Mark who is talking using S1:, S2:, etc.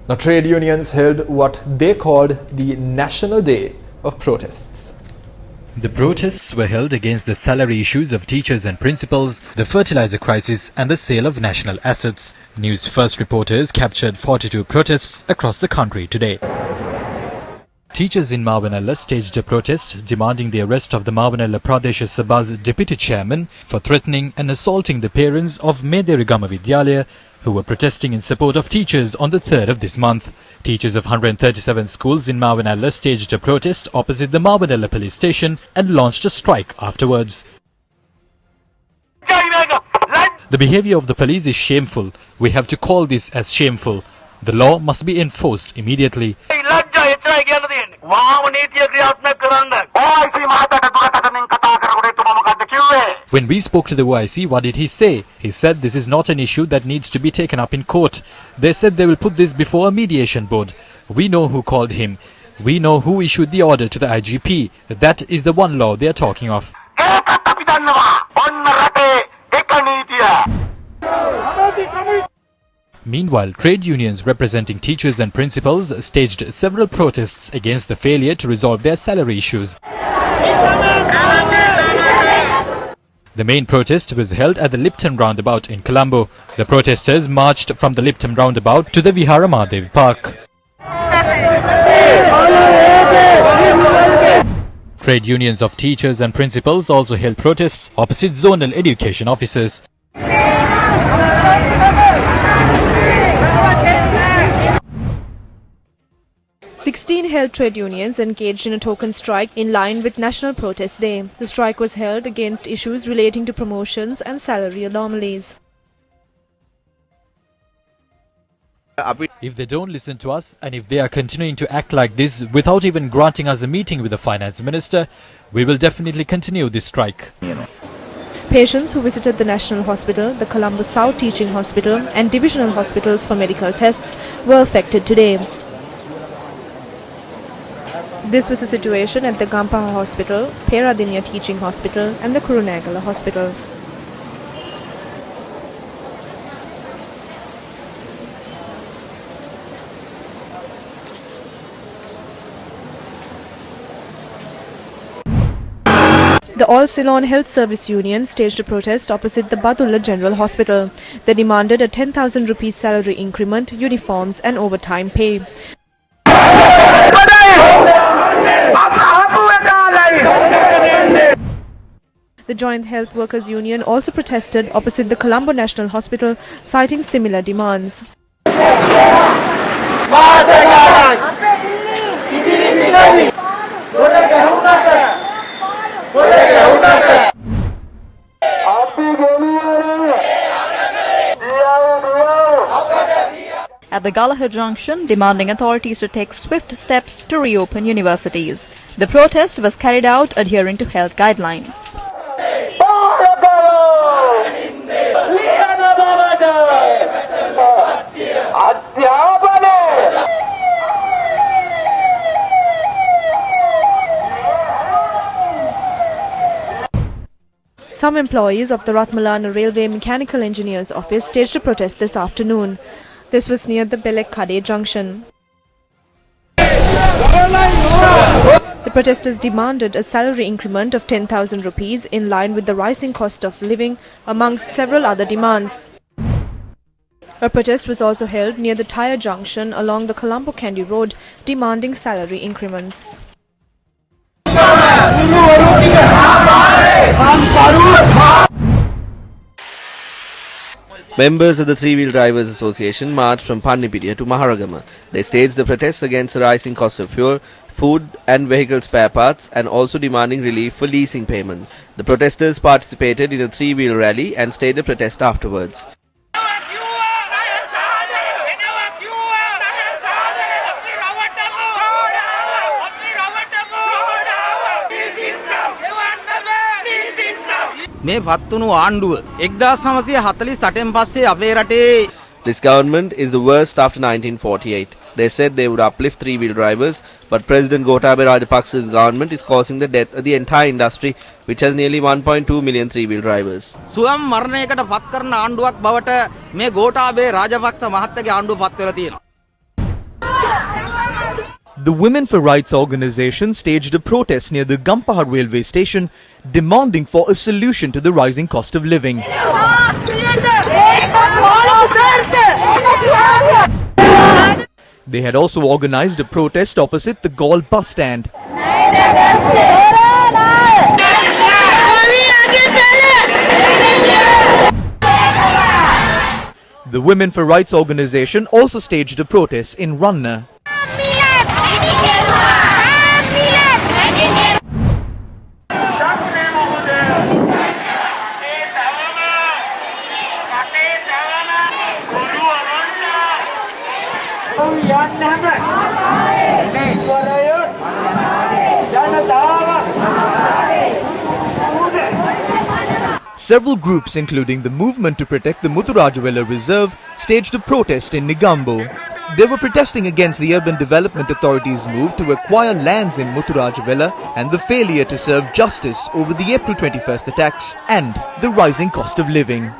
S1: Now, trade unions held what they called the National Day of Protests.
S2: The protests were held against the salary issues of teachers and principals, the fertilizer crisis and the sale of national assets. Newsfirst reporters captured 42 protests across the country today. Teachers in Mavanella staged a protest demanding the arrest of the Mavanella Pradesh Sabha's deputy chairman for threatening and assaulting the parents of Mederigama Vidyalaya who were protesting in support of teachers on the 3rd of this month. Teachers of 137 schools in Mavanella staged a protest opposite the Mavanella police station and launched a strike afterwards. The behavior of the police is shameful. We have to call this as shameful. The law must be enforced immediately. When we spoke to the OIC, what did he say? He said this is not an issue that needs to be taken up in court. They said they will put this before a mediation board. We know who called him. We know who issued the order to the IGP. That is the one law they are talking of. Meanwhile, trade unions representing teachers and principals staged several protests against the failure to resolve their salary issues. The main protest was held at the Lipton roundabout in Colombo. The protesters marched from the Lipton roundabout to the Vihara Mahadev Park. Trade unions of teachers and principals also held protests opposite zonal education offices.
S3: 16 held trade unions engaged in a token strike in line with National Protest Day. The strike was held against issues relating to promotions and salary anomalies.
S2: If they don't listen to us and if they are continuing to act like this without even granting us a meeting with the finance minister, we will definitely continue this strike.
S3: Patients who visited the National Hospital, the Colombo South Teaching Hospital and divisional hospitals for medical tests were affected today. This was the situation at the Gampaha Hospital, Peradinya Teaching Hospital and the Kurunegala Hospital. The All Ceylon Health Service Union staged a protest opposite the Badulla General Hospital. They demanded a 10,000 rupees salary increment, uniforms and overtime pay. The Joint Health Workers Union also protested opposite the Colombo National Hospital, citing similar demands.
S4: At the Galahad Junction, demanding authorities to take swift steps to reopen universities. The protest was carried out adhering to health guidelines.
S3: Some employees of the Ratmalana Railway Mechanical Engineers Office staged a protest this afternoon. This was near the Belek Khade Junction. The protesters demanded a salary increment of 10,000 rupees in line with the rising cost of living, amongst several other demands. A protest was also held near the Tyre Junction along the Colombo Kandy Road, demanding salary increments.
S5: Members of the Three-Wheel Drivers Association marched from Pannipidiya to Maharagama. They staged the protest against the rising cost of fuel, food and vehicle spare parts and also demanding relief for leasing payments. The protesters participated in a three-wheel rally and staged a protest afterwards.
S6: මේ වත්තුණු ආණ්ඩුව 1948 පස්සේ අපේ රටේ
S5: This government is the worst after 1948. They said they would uplift three-wheel drivers, but President Gotabaya Rajapaksa's government is causing the death of the entire industry, which has nearly 1.2 million three-wheel drivers.
S6: සුවම් මරණයකට පත් කරන ආණ්ඩුවක් බවට මේ ගෝඨාභය රාජපක්ෂ මහත්තයාගේ ආණ්ඩුව පත් වෙලා තියෙනවා.
S7: The Women for Rights organization staged a protest near the Gampahar railway station demanding for a solution to the rising cost of living. They had also organized a protest opposite the Gaul bus stand. The Women for Rights organization also staged a protest in Ranna. Several groups, including the Movement to Protect the Muthurajawala Reserve, staged a protest in Negombo. They were protesting against the Urban Development Authority's move to acquire lands in Muthurajawala and the failure to serve justice over the April 21st attacks and the rising cost of living.